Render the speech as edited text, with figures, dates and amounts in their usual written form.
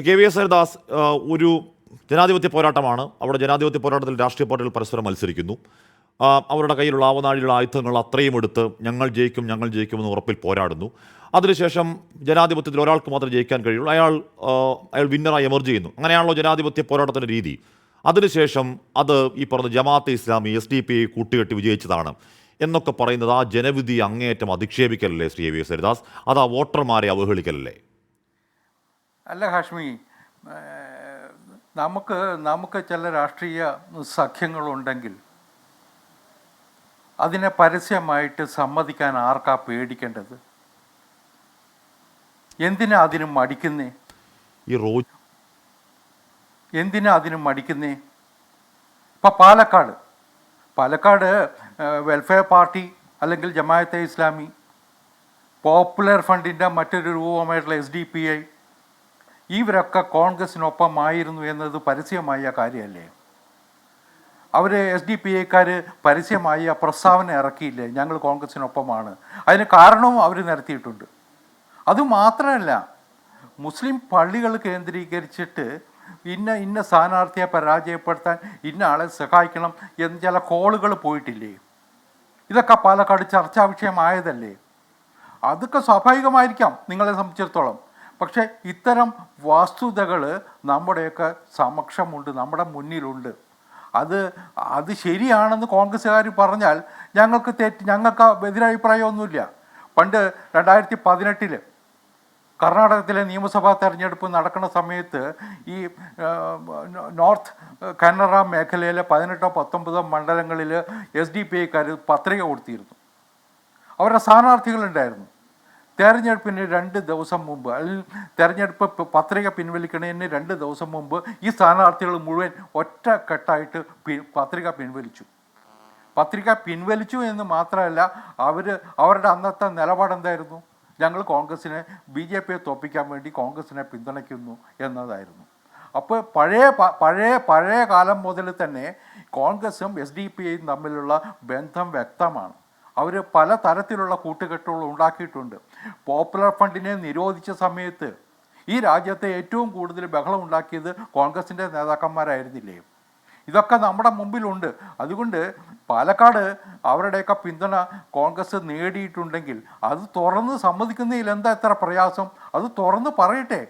K V S Haridas, ഒരു ജനാധിപത്യ പോരാട്ടമാണ്. അവിടെ ജനാധിപത്യ പോരാട്ടത്തിൽ രാഷ്ട്രീയ പാർട്ടികൾ പരസ്പരം മത്സരിക്കുന്നു. അവരുടെ കയ്യിലുള്ള ആവനാഴിയുള്ള ആയുധങ്ങൾ അത്രയും എടുത്ത് ഞങ്ങൾ ജയിക്കുമെന്ന് ഉറപ്പിൽ പോരാടുന്നു. അതിനുശേഷം ജനാധിപത്യത്തിൽ ഒരാൾക്ക് മാത്രമേ ജയിക്കാൻ കഴിയുള്ളൂ, അയാൾ വിന്നറായി എമർജ് ചെയ്യുന്നു. അങ്ങനെയാണല്ലോ ജനാധിപത്യ പോരാട്ടത്തിൻ്റെ രീതി. അതിനുശേഷം അത് ഈ പറഞ്ഞ ജമാഅത്തെ ഇസ്ലാമി SDP കൂട്ടുകെട്ടി വിജയിച്ചതാണ് എന്നൊക്കെ പറയുന്നത് ആ ജനവിധി അങ്ങേയറ്റം അധിക്ഷേപിക്കലല്ലേ ശ്രീ വി എസ് ഹരിദാസ്? അത് ആ വോട്ടർമാരെ അവഹേളിക്കലല്ലേ? അല്ല ഹാഷ്മി, നമുക്ക് ചില രാഷ്ട്രീയ സഖ്യങ്ങളുണ്ടെങ്കിൽ അതിനെ പരസ്യമായിട്ട് സമ്മതിക്കാൻ ആർക്കാ പേടിക്കേണ്ടത്? എന്തിനാ അതിനും മടിക്കുന്നേ? എന്തിനാ അതിനും മടിക്കുന്നേ? ഇപ്പം പാലക്കാട് വെൽഫെയർ പാർട്ടി അല്ലെങ്കിൽ ജമാഅത്തെ ഇസ്ലാമി, പോപ്പുലർ ഫണ്ടിൻ്റെ മറ്റൊരു രൂപമായിട്ടുള്ള SDPI, ഇവരൊക്കെ കോൺഗ്രസിനൊപ്പമായിരുന്നു എന്നത് പരസ്യമായ കാര്യമല്ലേ? അവർ SDPIക്കാർ പരസ്യമായ പ്രസ്താവന ഇറക്കിയില്ലേ, ഞങ്ങൾ കോൺഗ്രസിനൊപ്പമാണ്. അതിന് കാരണവും അവർ നിരത്തിയിട്ടുണ്ട്. അതുമാത്രമല്ല, മുസ്ലിം പള്ളികൾ കേന്ദ്രീകരിച്ചിട്ട് ഇന്ന സ്ഥാനാർത്ഥിയെ പരാജയപ്പെടുത്താൻ ഇന്ന ആളെ സഹായിക്കണം എന്ന് ചില കോളുകൾ പോയിട്ടില്ലേ? ഇതൊക്കെ പാലക്കാട് ചർച്ചാ വിഷയമായതല്ലേ? അതൊക്കെ സ്വാഭാവികമായിരിക്കാം നിങ്ങളെ സംബന്ധിച്ചിടത്തോളം. പക്ഷേ ഇത്തരം വസ്തുതകൾ നമ്മുടെയൊക്കെ സമക്ഷമുണ്ട്, നമ്മുടെ മുന്നിലുണ്ട്. അത് ശരിയാണെന്ന് കോൺഗ്രസ്സുകാർ പറഞ്ഞാൽ ഞങ്ങൾക്ക് എതിരഭിപ്രായമൊന്നുമില്ല. പണ്ട് 2018 കർണാടകത്തിലെ നിയമസഭാ തെരഞ്ഞെടുപ്പ് നടക്കുന്ന സമയത്ത് ഈ നോർത്ത് കന്നഡ മേഖലയിലെ 18-19 മണ്ഡലങ്ങളിൽ SDPIക്കാർ പത്രിക കൊടുത്തിരുന്നു. അവരുടെ സ്ഥാനാർത്ഥികളുണ്ടായിരുന്നു. തെരഞ്ഞെടുപ്പിന് 2 ദിവസം മുമ്പ്, അല്ലെങ്കിൽ തെരഞ്ഞെടുപ്പ് പത്രിക പിൻവലിക്കുന്നതിന് 2 ദിവസം മുമ്പ് ഈ സ്ഥാനാർത്ഥികൾ മുഴുവൻ ഒറ്റക്കെട്ടായിട്ട് പത്രിക പിൻവലിച്ചു എന്ന് മാത്രമല്ല, അവരുടെ അന്നത്തെ നിലപാടെന്തായിരുന്നു? ഞങ്ങൾ കോൺഗ്രസിനെ BJPയെ തോൽപ്പിക്കാൻ വേണ്ടി കോൺഗ്രസിനെ പിന്തുണയ്ക്കുന്നു എന്നതായിരുന്നു. അപ്പോൾ പഴയ കാലം മുതൽ തന്നെ കോൺഗ്രസും SDPIയും തമ്മിലുള്ള ബന്ധം വ്യക്തമാണ്. അവർ പല തരത്തിലുള്ള കൂട്ടുകെട്ടുകൾ ഉണ്ടാക്കിയിട്ടുണ്ട്. പോപ്പുലർ ഫണ്ടിനെ നിരോധിച്ച സമയത്ത് ഈ രാജ്യത്തെ ഏറ്റവും കൂടുതൽ ബഹളം ഉണ്ടാക്കിയത് കോൺഗ്രസിൻ്റെ നേതാക്കന്മാരായിരുന്നില്ലേ? ഇതൊക്കെ നമ്മുടെ മുമ്പിലുണ്ട്. അതുകൊണ്ട് പാലക്കാട് അവരുടെയൊക്കെ പിന്തുണ കോൺഗ്രസ് നേടിയിട്ടുണ്ടെങ്കിൽ അത് തുറന്ന് സമ്മതിക്കുന്നതിൽ എന്താ ഇത്ര പ്രയാസം? അത് തുറന്ന് പറയട്ടെ.